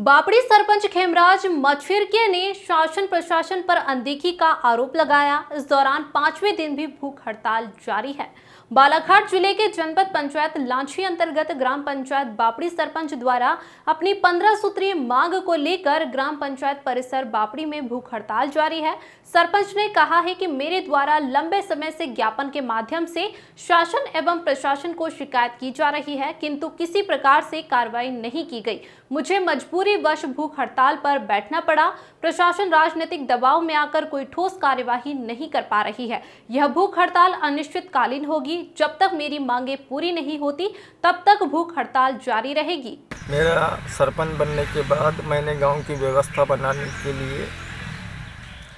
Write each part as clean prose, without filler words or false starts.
बापड़ी सरपंच खेमराज मछिर्के ने शासन प्रशासन पर अनदेखी का आरोप लगाया। इस दौरान पांचवें दिन भी भूख हड़ताल जारी है। बालाघाट जिले के जनपद पंचायत लांछी अंतर्गत ग्राम पंचायत बापड़ी सरपंच द्वारा अपनी 15 सूत्रीय मांग को लेकर ग्राम पंचायत परिसर बापड़ी में भूख हड़ताल जारी है। सरपंच ने कहा है कि मेरे द्वारा लंबे समय से ज्ञापन के माध्यम से शासन एवं प्रशासन को शिकायत की जा रही है, किंतु किसी प्रकार से कार्रवाई नहीं की गई। मुझे मजबूरी वश भूख हड़ताल पर बैठना पड़ा। प्रशासन राजनीतिक दबाव में आकर कोई ठोस कार्यवाही नहीं कर पा रही है। यह भूख हड़ताल अनिश्चितकालीन होगी। जब तक मेरी मांगे पूरी नहीं होती तब तक भूख हड़ताल जारी रहेगी। मेरा सरपंच बनने के बाद मैंने गांव की व्यवस्था बनाने के लिए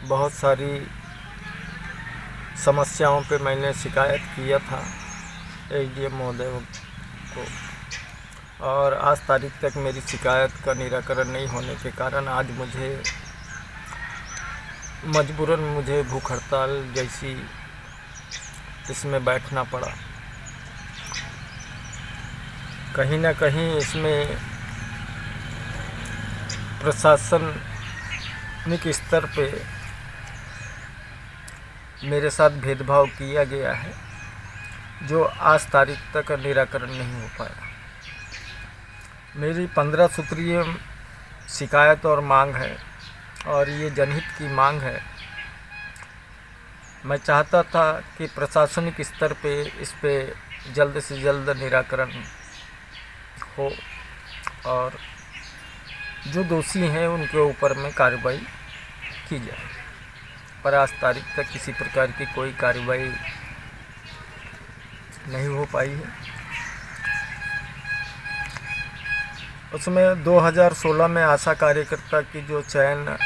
बहुत सारी समस्याओं पे मैंने शिकायत किया था एसडीएम महोदय को, और आज तारीख तक मेरी शिकायत का निराकरण नहीं होने के कारण आज मजबूरन मुझे भूख हड़ताल जैसी इसमें बैठना पड़ा। कहीं ना कहीं इसमें प्रशासनिक स्तर पे मेरे साथ भेदभाव किया गया है, जो आज तारीख तक निराकरण नहीं हो पाया। मेरी 15 सूत्रीय शिकायत और मांग है, और ये जनहित की मांग है। मैं चाहता था कि प्रशासनिक स्तर पे इस पे जल्द से जल्द निराकरण हो और जो दोषी हैं उनके ऊपर में कार्रवाई की जाए, पर आज तारीख तक किसी प्रकार की कोई कार्रवाई नहीं हो पाई है। उसमें 2016 में आशा कार्यकर्ता की जो चयन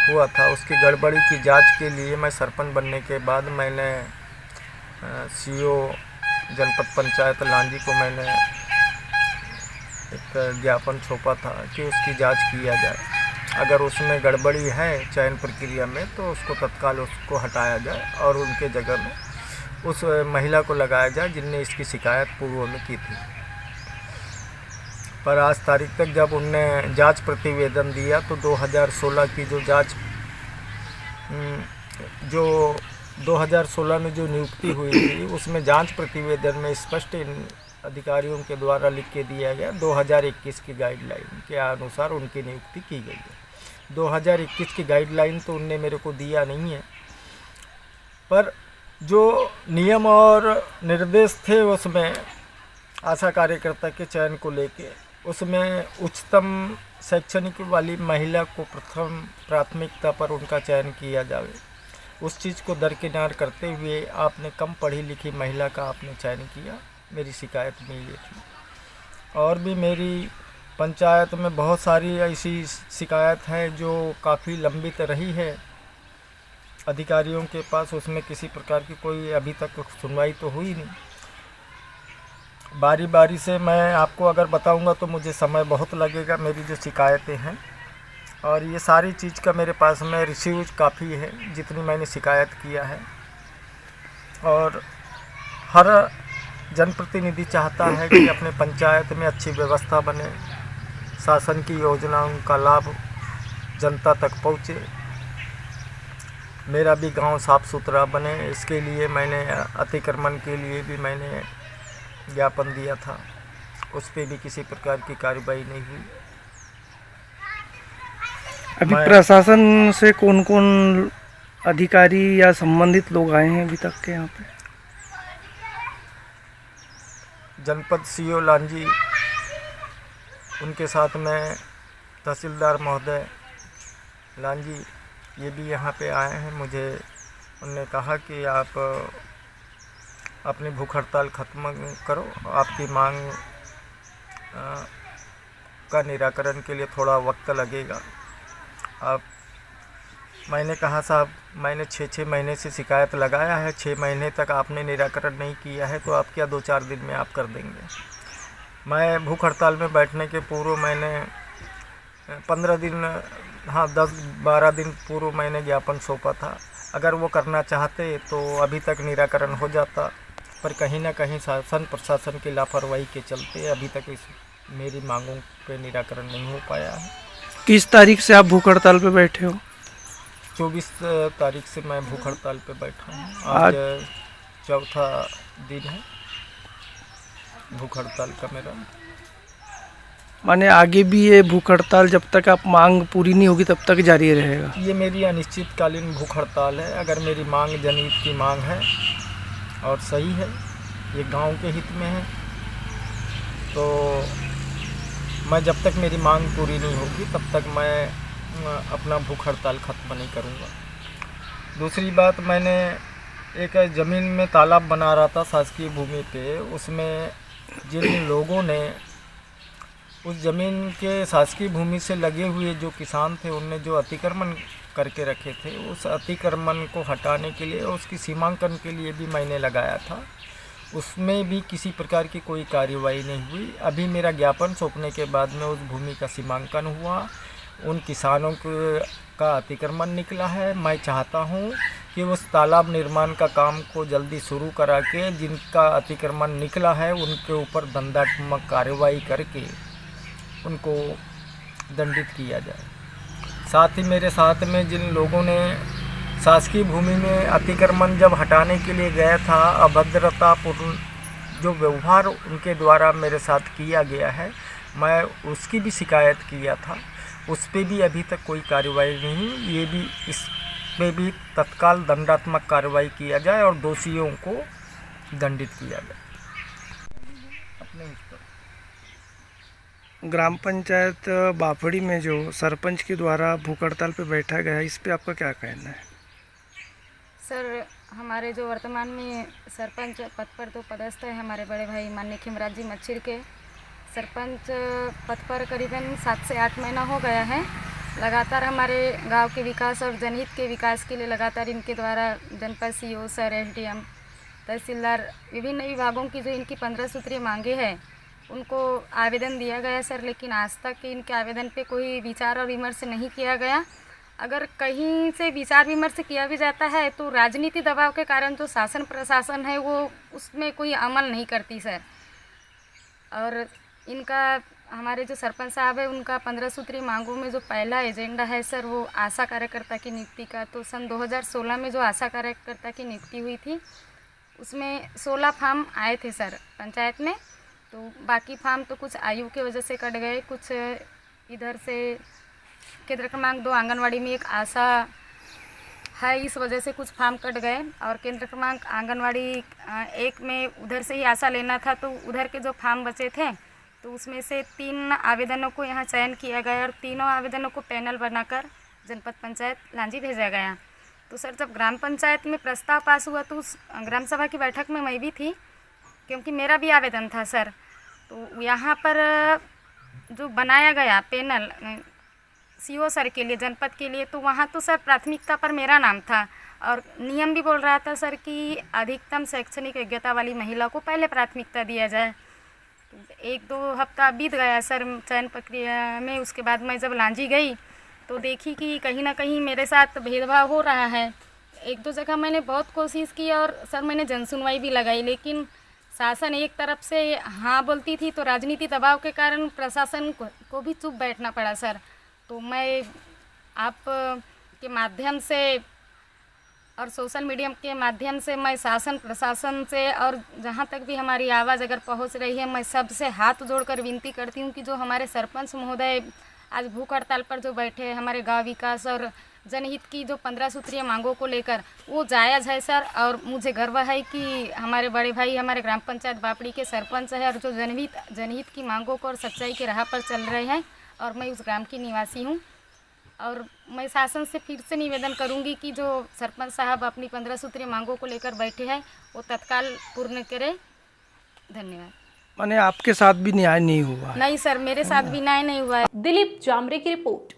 हुआ था उसकी गड़बड़ी की जांच के लिए मैं सरपंच बनने के बाद मैंने सीओ जनपद पंचायत लांजी को मैंने एक ज्ञापन सौंपा था कि उसकी जांच किया जाए। अगर उसमें गड़बड़ी है चयन प्रक्रिया में तो उसको तत्काल उसको हटाया जाए और उनके जगह में उस महिला को लगाया जाए जिनने इसकी शिकायत पूर्व में की थी। पर आज तारीख तक जब उनने जांच प्रतिवेदन दिया तो 2016 की जो 2016 में जो नियुक्ति हुई थी उसमें जांच प्रतिवेदन में स्पष्ट अधिकारियों के द्वारा लिख के दिया गया 2021 की गाइडलाइन के अनुसार उनकी नियुक्ति की गई है। 2021 की गाइडलाइन तो उनने मेरे को दिया नहीं है, पर जो नियम और निर्देश थे उसमें आशा कार्यकर्ता के चयन को लेके उसमें उच्चतम शैक्षणिक वाली महिला को प्रथम प्राथमिकता पर उनका चयन किया जावे। उस चीज़ को दरकिनार करते हुए आपने कम पढ़ी लिखी महिला का आपने चयन किया। मेरी शिकायत में ये थी। और भी मेरी पंचायत में बहुत सारी ऐसी शिकायत है जो काफ़ी लंबित रही है अधिकारियों के पास, उसमें किसी प्रकार की कोई अभी तक सुनवाई तो हुई नहीं। बारी बारी से मैं आपको अगर बताऊंगा तो मुझे समय बहुत लगेगा। मेरी जो शिकायतें हैं और ये सारी चीज़ का मेरे पास में रिसीव काफ़ी है जितनी मैंने शिकायत किया है, और हर जनप्रतिनिधि चाहता है कि अपने पंचायत में अच्छी व्यवस्था बने, शासन की योजनाओं का लाभ जनता तक पहुँचे, मेरा भी गांव साफ़ सुथरा बने। इसके लिए मैंने अतिक्रमण के लिए भी मैंने ज्ञापन दिया था, उस पर भी किसी प्रकार की कार्रवाई नहीं हुई। अभी प्रशासन से कौन कौन अधिकारी या संबंधित लोग आए हैं अभी तक के यहाँ पे? जनपद सीओ लांजी, उनके साथ में तहसीलदार महोदय लांजी ये भी यहाँ पे आए हैं। मुझे उन्होंने कहा कि आप अपनी भूख हड़ताल ख़त्म करो, आपकी मांग का निराकरण के लिए थोड़ा वक्त लगेगा। मैंने कहा साहब मैंने 6 महीने से शिकायत लगाया है, 6 महीने तक आपने निराकरण नहीं किया है तो आप क्या 2-4 दिन में आप कर देंगे? मैं भूख हड़ताल में बैठने के पूर्व मैंने 15 दिन 10-12 दिन पूर्व मैंने ज्ञापन सौंपा था। अगर वो करना चाहते तो अभी तक निराकरण हो जाता, पर कहीं ना कहीं शासन प्रशासन की लापरवाही के चलते अभी तक मेरी मांगों पे निराकरण नहीं हो पाया है। किस तारीख से आप भूख हड़ताल पे बैठे हो? 24 तारीख से मैं भूख हड़ताल पे बैठा हूँ। आज चौथा दिन है भूख हड़ताल का मेरा। माने आगे भी ये भूख हड़ताल जब तक आप मांग पूरी नहीं होगी तब तक जारी रहेगा? ये मेरी अनिश्चितकालीन भूख हड़ताल है। अगर मेरी मांग जनहित की मांग है और सही है, ये गांव के हित में है, तो मैं जब तक मेरी मांग पूरी नहीं होगी तब तक मैं अपना भूख हड़ताल ख़त्म नहीं करूँगा। दूसरी बात, मैंने एक ज़मीन में तालाब बना रहा था शासकीय भूमि पे। उसमें जिन लोगों ने उस ज़मीन के शासकीय भूमि से लगे हुए जो किसान थे, उनने जो अतिक्रमण करके रखे थे, उस अतिक्रमण को हटाने के लिए, उसकी सीमांकन के लिए भी मैंने लगाया था। उसमें भी किसी प्रकार की कोई कार्रवाई नहीं हुई। अभी मेरा ज्ञापन सौंपने के बाद में उस भूमि का सीमांकन हुआ, उन किसानों का अतिक्रमण निकला है। मैं चाहता हूं कि उस तालाब निर्माण का काम को जल्दी शुरू करा के जिनका अतिक्रमण निकला है उनके ऊपर दंडात्मक कार्रवाई करके उनको दंडित किया जाए। साथ ही मेरे साथ में जिन लोगों ने शासकीय भूमि में अतिक्रमण जब हटाने के लिए गया था, अभद्रतापूर्ण जो व्यवहार उनके द्वारा मेरे साथ किया गया है, मैं उसकी भी शिकायत किया था। उस पर भी अभी तक कोई कार्रवाई नहीं। ये भी इस पे भी तत्काल दंडात्मक कार्रवाई किया जाए और दोषियों को दंडित किया जाए। अपने ग्राम पंचायत बाफड़ी में जो सरपंच के द्वारा भूख हड़ताल पे बैठा गया है, इस पे आपका क्या कहना है? सर, हमारे जो वर्तमान में सरपंच पद पर तो पदस्थ है हमारे बड़े भाई माननीय खिमराज जी मच्छिर के। सरपंच पद पर करीबन 7 से 8 महीना हो गया है। लगातार हमारे गांव के विकास और जनहित के विकास के लिए लगातार इनके द्वारा जनपद सीओ सर, एसडीएम, तहसीलदार, विभिन्न विभागों की जो इनकी 15 सूत्रीय मांगे हैं उनको आवेदन दिया गया सर, लेकिन आज तक इनके आवेदन पे कोई विचार और विमर्श नहीं किया गया। अगर कहीं से विचार विमर्श किया भी जाता है तो राजनीति दबाव के कारण जो शासन प्रशासन है वो उसमें कोई अमल नहीं करती सर। और इनका, हमारे जो सरपंच साहब है, उनका 15 सूत्रीय मांगों में जो पहला एजेंडा है सर वो आशा कार्यकर्ता की नियुक्ति का। तो सन 2016 में जो आशा कार्यकर्ता की नियुक्ति हुई थी उसमें 16 फार्म आए थे सर पंचायत में। तो बाकी फार्म तो कुछ आयु की वजह से कट गए, कुछ इधर से केंद्र क्रमांक 2 आंगनवाड़ी में एक आशा है, इस वजह से कुछ फार्म कट गए। और केंद्र क्रमांक आंगनवाड़ी 1 में उधर से ही आशा लेना था, तो उधर के जो फार्म बचे थे तो उसमें से 3 आवेदनों को यहाँ चयन किया गया और तीनों आवेदनों को पैनल बनाकर जनपद पंचायत लांजी भेजा गया। तो सर, जब ग्राम पंचायत में प्रस्ताव पास हुआ तो उस ग्राम सभा की बैठक में मैं भी थी, क्योंकि मेरा भी आवेदन था सर। तो यहाँ पर जो बनाया गया पैनल सीओ सर के लिए, जनपद के लिए, तो वहाँ तो सर प्राथमिकता पर मेरा नाम था और नियम भी बोल रहा था सर कि अधिकतम शैक्षणिक योग्यता वाली महिला को पहले प्राथमिकता दिया जाए। 1-2 हफ्ता बीत गया सर चयन प्रक्रिया में। उसके बाद मैं जब लांजी गई तो देखी कि कहीं ना कहीं मेरे साथ भेदभाव हो रहा है। 1-2 जगह मैंने बहुत कोशिश की और सर मैंने जनसुनवाई भी लगाई, लेकिन शासन एक तरफ से हाँ बोलती थी तो राजनीति दबाव के कारण प्रशासन को भी चुप बैठना पड़ा सर। तो मैं आप के माध्यम से और सोशल मीडिया के माध्यम से मैं शासन प्रशासन से और जहाँ तक भी हमारी आवाज़ अगर पहुँच रही है, मैं सबसे हाथ जोड़कर विनती करती हूँ कि जो हमारे सरपंच महोदय आज भूख हड़ताल पर जो बैठे हैं हमारे गांव विकास और जनहित की जो 15 सूत्रीय मांगों को लेकर, वो जायज़ है सर। और मुझे गर्व है कि हमारे बड़े भाई हमारे ग्राम पंचायत बापड़ी के सरपंच है और जो जनहित की मांगों को और सच्चाई की राह पर चल रहे हैं, और मैं उस ग्राम की निवासी हूँ। और मैं शासन से फिर से निवेदन करूंगी कि जो सरपंच साहब अपनी 15 सूत्रीय मांगों को लेकर बैठे हैं वो तत्काल पूर्ण करें। धन्यवाद। माने आपके साथ भी न्याय नहीं हुआ? नहीं सर, मेरे साथ भी न्याय नहीं हुआ है। दिलीप जामरे की रिपोर्ट।